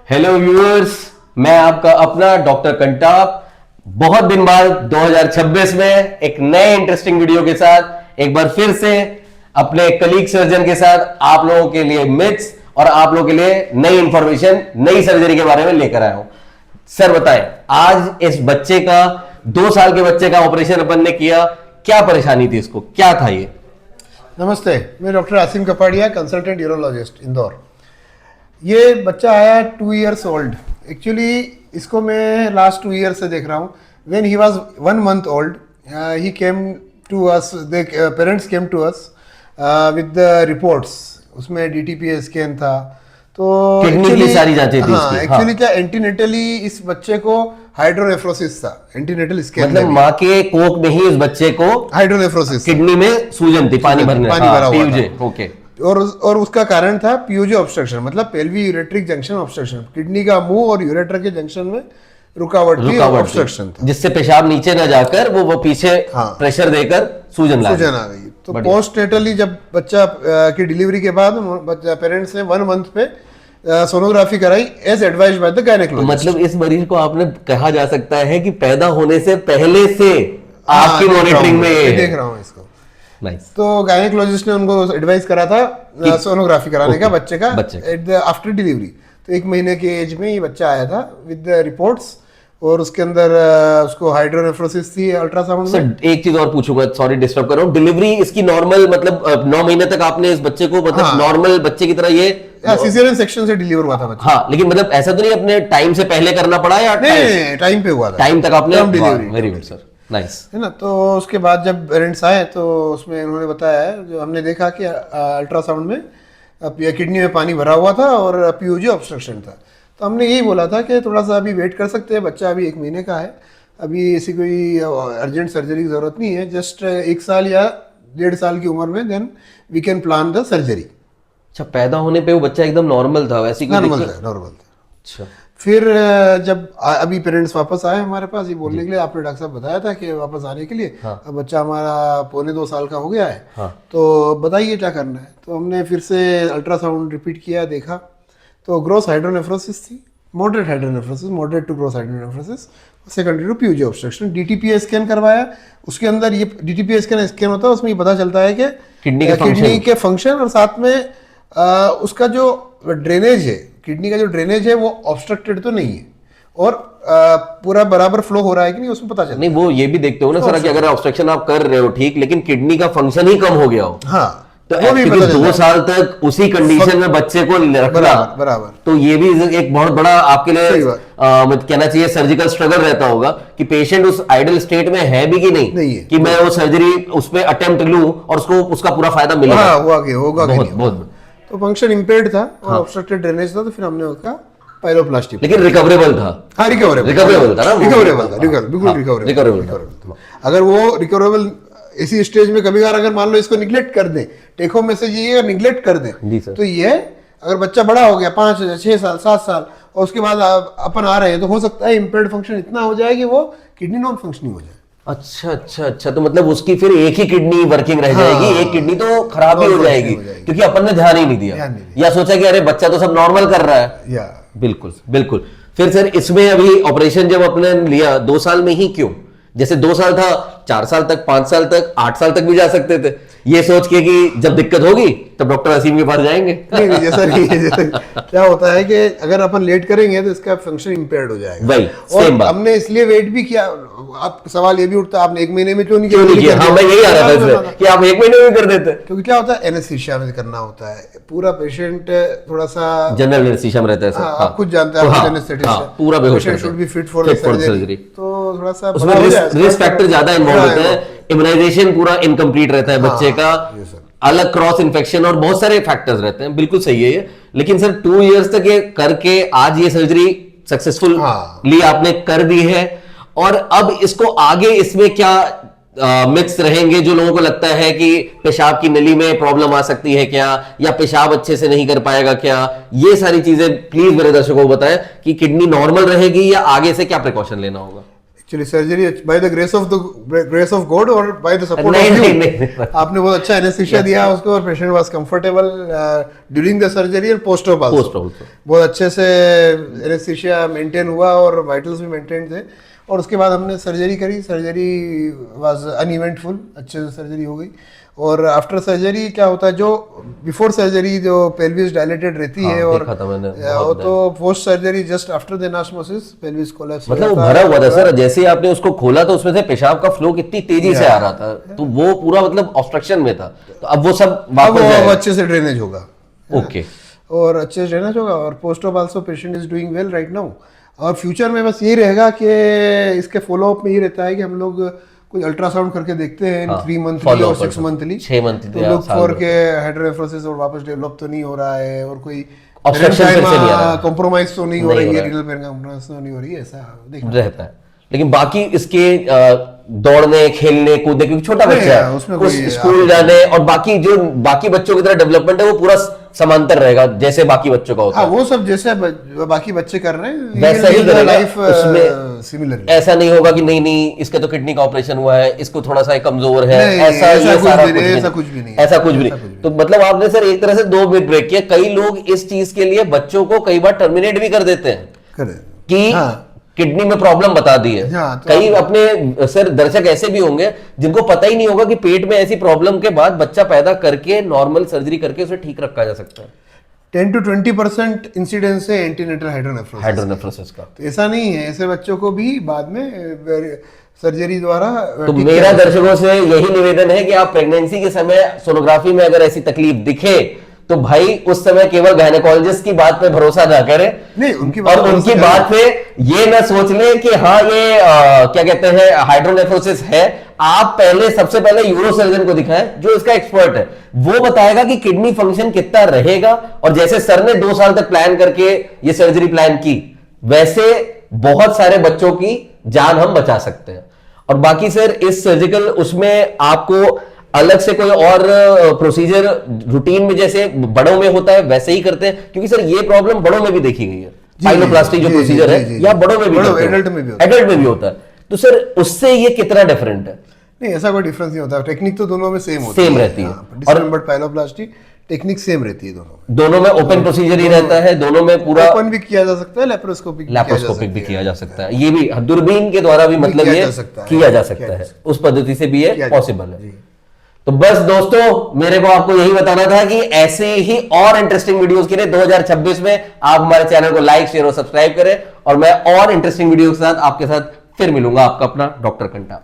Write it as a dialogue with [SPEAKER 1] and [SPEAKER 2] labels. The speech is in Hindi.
[SPEAKER 1] हेलो व्यूअर्स, मैं आपका अपना डॉक्टर कंटाप बहुत दिन बाद 2026 में एक नए इंटरेस्टिंग वीडियो के साथ एक बार फिर से अपने कलीग सर्जन के साथ आप लोगों के लिए मिथ्स और आप लोगों के लिए नई इंफॉर्मेशन, नई सर्जरी के बारे में लेकर आया हूं। सर बताएं, आज इस बच्चे का 2 साल के बच्चे का ऑपरेशन अपन ने किया, क्या परेशानी थी, इसको क्या था ये?
[SPEAKER 2] नमस्ते, मैं doctor Asim Kapadia, consultant urologist, Indore. ये बच्चा आया 2 years ओल्ड। एक्चुअली इसको मैं लास्ट 2 years से देख रहा हूँ। When he was 1 month old he came to us, the parents came to us with the reports. उसमें DTPA स्कैन था, तो
[SPEAKER 1] किडनी की सारी जांचें थी।
[SPEAKER 2] हाँ, एक्चुअली क्या एंटीनेटली इस बच्चे को हाइड्रोनेफ्रोसिस था। एंटीनेटल स्कैन
[SPEAKER 1] मतलब माँ के कोख में ही इस बच्चे को
[SPEAKER 2] हाइड्रोनेफ्रोसिस,
[SPEAKER 1] किडनी में सूजन थी, पानी भरा हुआ था। ओके।
[SPEAKER 2] और उसका कारण था PUJ ऑब्स्ट्रक्शन, मतलब पेल्वी यूरेट्रिक जंक्शन ऑब्स्ट्रक्शन। किडनी का मुंह और यूरेटर के जंक्शन में रुकावट थी, ऑब्स्ट्रक्शन था,
[SPEAKER 1] जिससे पेशाब नीचे न जाकर वो पीछे प्रेशर देकर सूजन आ गई।
[SPEAKER 2] तो पोस्टनेटली जब बच्चा की डिलीवरी के बाद पेरेंट्स ने 1 month पे सोनोग्राफी कराई as advised by the gynaecologist.
[SPEAKER 1] मतलब इस मरीज को आपने कहा जा सकता है कि पैदा होने से पहले से आपकी मॉनिटरिंग में
[SPEAKER 2] देख रहा हूँ इसको।
[SPEAKER 1] नाइस।
[SPEAKER 2] तो गायनेकोलॉजिस्ट ने उनको एडवाइस करा था सोनोग्राफी कराने का बच्चे का एट द आफ्टर डिलीवरी। तो 1 महीने के एज में ये बच्चा आया था विद द रिपोर्ट्स, और उसके अंदर उसको हाइड्रोनेफ्रोसिस थी अल्ट्रासाउंड में।
[SPEAKER 1] एक चीज और पूछूंगा, सॉरी डिस्टर्ब कर रहा हूँ। डिलीवरी इसकी नॉर्मल, मतलब 9 महीने तक आपने इस बच्चे को, मतलब नॉर्मल बच्चे की तरह ये
[SPEAKER 2] सिजेरियन सेक्शन से डिलीवर हुआ था बच्चा।
[SPEAKER 1] हाँ, लेकिन मतलब ऐसा तो नहीं अपने टाइम से पहले करना पड़ा या
[SPEAKER 2] टाइम पे हुआ था?
[SPEAKER 1] टाइम तक आपने
[SPEAKER 2] delivery.
[SPEAKER 1] Very good sir, nice.
[SPEAKER 2] है ना। तो उसके बाद जब पेरेंट्स आए तो उसमें उन्होंने बताया, जो हमने देखा कि अल्ट्रासाउंड में किडनी में पानी भरा हुआ था और PUJ ऑब्स्ट्रक्शन था। तो हमने यही बोला था कि थोड़ा सा अभी वेट कर सकते हैं, बच्चा अभी 1 महीने का है, अभी ऐसी कोई अर्जेंट सर्जरी की जरूरत नहीं है। जस्ट 1 साल या 1.5 साल की उम्र में then we can plan the surgery.
[SPEAKER 1] अच्छा, पैदा होने पे वो बच्चा एकदम नॉर्मल था, वैसे
[SPEAKER 2] नॉर्मल था।
[SPEAKER 1] अच्छा।
[SPEAKER 2] फिर जब अभी पेरेंट्स वापस आए हमारे पास ये बोलने के लिए, आपने डॉक्टर साहब बताया था कि वापस आने के लिए। अब बच्चा हमारा 1.25 साल का हो गया है, तो बताइए क्या करना है। तो हमने फिर से अल्ट्रासाउंड रिपीट किया, देखा तो ग्रोस हाइड्रोनेफ्रोसिस थी, moderate hydronephrosis, moderate to gross hydronephrosis, secondary to PUJ obstruction. DTPA scan करवाया, उसके अंदर ये DTPA स्कैन होता है, उसमें ये पता चलता है कि किडनी के फंक्शन और साथ में उसका जो ड्रेनेज है, किडनी का जो ड्रेनेज है वो ऑब्स्ट्रक्टेड तो नहीं है, और पूरा बराबर फ्लो हो रहा है कि नहीं, उसमें पता चलता है।
[SPEAKER 1] नहीं, वो ये भी देखते हो ना सर कि अगर ऑब्स्ट्रक्शन आप कर रहे हो ठीक, लेकिन किडनी का फंक्शन ही कम हो गया हो,
[SPEAKER 2] हाँ,
[SPEAKER 1] तो वो भी 2 साल तक उसी कंडीशन में बच्चे को रखना,
[SPEAKER 2] बराबर,
[SPEAKER 1] तो ये भी एक बहुत बड़ा आपके लिए कहना चाहिए सर्जिकल स्ट्रगल रहता होगा कि पेशेंट उस आइडल स्टेट में है भी कि नहीं है, कि मैं वो सर्जरी उस पे अटेम्प्ट लूं और उसका पूरा फायदा मिलेगा।
[SPEAKER 2] होगा बहुत। तो फंक्शन इम्पेयर्ड था और ऑब्स्ट्रक्टेड ड्रेनेज था, तो फिर हमने उसका पाइलोप्लास्टी।
[SPEAKER 1] लेकिन रिकवरेबल था।
[SPEAKER 2] हाँ, रिकवरेबल था, बिल्कुल रिकवरेबल। अगर वो रिकवरेबल इसी स्टेज में कभी अगर मान लो इसको निग्लेक्ट कर दें, टेक होम मैसेज ये निग्लेक्ट कर दें, तो ये अगर बच्चा बड़ा हो गया 5, 6 साल, 7 साल, और उसके बाद अपन आ रहे हैं, तो हो सकता है इम्पेयर्ड फंक्शन इतना हो जाए कि वो किडनी नॉन फंक्शनिंग हो जाए।
[SPEAKER 1] अच्छा, तो मतलब उसकी फिर एक ही किडनी वर्किंग रह जाएगी, एक किडनी तो खराब ही हो जाएगी, क्योंकि अपन ने ध्यान ही नहीं दिया, या सोचा कि अरे बच्चा तो सब नॉर्मल कर रहा है। बिल्कुल। फिर सर इसमें अभी ऑपरेशन जब अपने लिया 2 साल में ही क्यों? जैसे 2 साल था, 4 साल तक, 5 साल तक, 8 साल तक भी जा सकते थे, ये सोच के कि जब दिक्कत होगी तब डॉक्टर असीम के पास जाएंगे।
[SPEAKER 2] नहीं, जैसा क्या होता है कि अगर अपन लेट करेंगे तो इसका फंक्शन इम्पेयर्ड हो जाएगा।
[SPEAKER 1] वही,
[SPEAKER 2] और हमने इसलिए वेट भी किया। आप सवाल ये भी उठता, आपने 1 महीने में क्यों नहीं
[SPEAKER 1] किया? हाँ, मैं यही आ रहा था इसमें कि आप 1 महीने में कर देते।
[SPEAKER 2] क्योंकि क्या होता है, एनेस्थीसिया में करना होता है, पूरा पेशेंट थोड़ा सा
[SPEAKER 1] जनरल एनेस्थीसिया में रहता है।
[SPEAKER 2] आप खुद जानते हैं,
[SPEAKER 1] पूरा बेहोश
[SPEAKER 2] should be fit for surgery, तो थोड़ा सा
[SPEAKER 1] उसमें रिस्क फैक्टर ज्यादा इन्वॉल्व होते हैं। इम्यूनाइजेशन पूरा इनकम्प्लीट रहता है बच्चे का, अलग क्रॉस इन्फेक्शन और बहुत सारे फैक्टर्स रहते हैं। बिल्कुल सही है ये। लेकिन सर 2 years तक ये करके आज ये सर्जरी सक्सेसफुली आपने कर दी है, और अब इसको आगे इसमें क्या मिथ्स रहेंगे जो लोगों को लगता है कि पेशाब की नली में प्रॉब्लम आ सकती है क्या, या पेशाब अच्छे से नहीं कर पाएगा क्या, ये सारी चीजें प्लीज मेरे दर्शकों को बताएं कि किडनी नॉर्मल रहेगी या आगे से क्या प्रिकॉशन लेना होगा।
[SPEAKER 2] Actually surgery by the grace of god और बाय द सपोर्ट
[SPEAKER 1] नहीं,
[SPEAKER 2] ऑफ
[SPEAKER 1] नहीं,
[SPEAKER 2] यू,
[SPEAKER 1] नहीं।
[SPEAKER 2] आपने बहुत अच्छा एनेस्थीसिया दिया उसको और patient was comfortable during the surgery और post op
[SPEAKER 1] Post-op
[SPEAKER 2] also.
[SPEAKER 1] also।
[SPEAKER 2] बहुत अच्छे से एनेस्थीसिया मेंटेन हुआ और वाइटल्स भी मेंटेन थे, और उसके बाद हमने सर्जरी करी। सर्जरी वाज अनइवेंटफुल, अच्छे से सर्जरी हो गई। और आफ्टर सर्जरी क्या होता है, जो बिफोर सर्जरी जो पेल्विस डायलेटेड रहती है, और
[SPEAKER 1] देखा था मैंने,
[SPEAKER 2] वो तो post surgery just after the anastomosis pelvis collapse
[SPEAKER 1] मतलब वो भरा हुआ था सर, जैसे ही आपने उसको खोला तो उसमें से पेशाब का फ्लो कितनी तेजी से आ रहा था, तो वो पूरा मतलब ऑब्स्ट्रक्शन में था। तो अब वो सब वापस
[SPEAKER 2] अब अच्छे से ड्रेनेज होगा।
[SPEAKER 1] ओके,
[SPEAKER 2] और अच्छे से ड्रेनेज होगा, और post op also patient is doing well right now. और फ्यूचर में बस यही रहेगा कि इसके फॉलो अप में ये रहता है कि हम लोग कोई अल्ट्रासाउंड करके देखते हैं 3 मंथली और 6 मंथली,
[SPEAKER 1] 6 मंथली
[SPEAKER 2] तो लुक फॉर के हाइड्रोनेफ्रोसिस और वापस डेवलप तो नहीं हो रहा है, और कोई
[SPEAKER 1] Obstruction फिर से नहीं आ रहा है।
[SPEAKER 2] कॉम्प्रोमाइज तो नहीं हो
[SPEAKER 1] नहीं
[SPEAKER 2] रही
[SPEAKER 1] हो
[SPEAKER 2] है,
[SPEAKER 1] रहा है।
[SPEAKER 2] रीनल पेरेन्काइमस तो नहीं हो रही है, ऐसा देखना
[SPEAKER 1] रहता है। लेकिन बाकी इसके दौड़ने, खेलने, कूदने, क्योंकि छोटा
[SPEAKER 2] नहीं,
[SPEAKER 1] बच्चा है,
[SPEAKER 2] उसमें
[SPEAKER 1] उस
[SPEAKER 2] कोई
[SPEAKER 1] स्कूल जाने और बाकी जो बाकी बच्चों की तरह डेवलपमेंट है वो पूरा समांतर रहेगा जैसे बाकी बच्चों का होता
[SPEAKER 2] हाँ,
[SPEAKER 1] है।
[SPEAKER 2] वो सब जैसे बाकी बच्चे कर रहे हैं
[SPEAKER 1] वैसा ही करेगा।
[SPEAKER 2] लाइफ
[SPEAKER 1] उसमें
[SPEAKER 2] सिमिलर।
[SPEAKER 1] ऐसा नहीं होगा कि नहीं इसका तो किडनी का ऑपरेशन हुआ है, इसको थोड़ा सा कमजोर है,
[SPEAKER 2] नहीं,
[SPEAKER 1] ऐसा
[SPEAKER 2] ऐसा
[SPEAKER 1] ये
[SPEAKER 2] कुछ
[SPEAKER 1] सारा
[SPEAKER 2] भी नहीं,
[SPEAKER 1] कुछ
[SPEAKER 2] ऐसा
[SPEAKER 1] नहीं,
[SPEAKER 2] कुछ भी नहीं,
[SPEAKER 1] ऐसा कुछ भी
[SPEAKER 2] ऐसा
[SPEAKER 1] नहीं।
[SPEAKER 2] कुछ भी
[SPEAKER 1] तो मतलब आपने सर एक तरह से 2 मिनट ब्रेक किया। कई लोग इस चीज के लिए बच्चों को कई बार टर्मिनेट भी कर देते हैं
[SPEAKER 2] करे
[SPEAKER 1] कि
[SPEAKER 2] हाँ।
[SPEAKER 1] किडनी में प्रॉब्लम बता दी है।
[SPEAKER 2] हाँ, तो
[SPEAKER 1] कई अपने सर दर्शक ऐसे भी होंगे जिनको पता ही नहीं होगा कि पेट में ऐसी प्रॉब्लम के बाद बच्चा पैदा करके नॉर्मल सर्जरी करके उसे ठीक रखा जा सकता है।
[SPEAKER 2] 10 to 20% इंसिडेंस है एंटीनेटल हाइड्रोनेफ्रोसिस।
[SPEAKER 1] हाइड्रोनेफ्रोसिस का
[SPEAKER 2] तो ऐसा नहीं है, ऐसे बच्चों को भी बाद में सर्जरी द्वारा
[SPEAKER 1] तो
[SPEAKER 2] ठीक
[SPEAKER 1] मेरा
[SPEAKER 2] किया
[SPEAKER 1] दर्शकों से यही निवेदन है कि आप प्रेगनेंसी के समय सोनोग्राफी में अगर ऐसी तकलीफ दिखे तो भाई उस समय केवल गायनेकोलॉजिस्ट की बात पे भरोसा ना करें।
[SPEAKER 2] नहीं, उनकी बात
[SPEAKER 1] और
[SPEAKER 2] पे
[SPEAKER 1] उनकी
[SPEAKER 2] भरोसा
[SPEAKER 1] बात पे ये ना सोच लें कि हाँ ये क्या कहते हैं हाइड्रोनेफ्रोसिस है। आप पहले सबसे पहले यूरोसर्जन को दिखाएं जो इसका एक्सपर्ट है, वो बताएगा कि किडनी फंक्शन कितना रहेगा। और जैसे सर ने 2 साल तक प्लान करके ये सर्जरी प्लान की, वैसे बहुत सारे बच्चों की जान हम बचा सकते हैं। और बाकी सर इस सर्जिकल उसमें आपको अलग से कोई और प्रोसीजर रूटीन में जैसे बड़ों में होता है वैसे ही करते हैं, क्योंकि सर ये प्रॉब्लम बड़ों में भी देखी गई है। पाइलोप्लास्टी जो प्रोसीजर है या बड़ों में भी
[SPEAKER 2] एडल्ट में भी होता है।
[SPEAKER 1] एडल्ट में भी होता है। तो सर उससे ये कितना डिफरेंट है?
[SPEAKER 2] नहीं, ऐसा कोई डिफरेंस नहीं होता, टेक्निक तो दोनों में सेम होती
[SPEAKER 1] सेम रहती है।
[SPEAKER 2] डिसमेंबर्ड पाइलोप्लास्टी टेक्निक सेम रहती है
[SPEAKER 1] दोनों में ओपन प्रोसीजर ही रहता है, दोनों में पूरा
[SPEAKER 2] ओपन भी किया जा सकता है, लैप्रोस्कोपिक
[SPEAKER 1] भी किया जा सकता है। ये भी दूरबीन के द्वारा भी मतलब ये किया जा सकता है, उस पद्धति से भी ये पॉसिबल है। तो बस दोस्तों मेरे को आपको यही बताना था कि ऐसे ही और इंटरेस्टिंग वीडियोस के लिए 2026 में आप हमारे चैनल को लाइक, शेयर और सब्सक्राइब करें, और मैं और इंटरेस्टिंग वीडियो के साथ आपके साथ फिर मिलूंगा। आपका अपना डॉक्टर कंटा।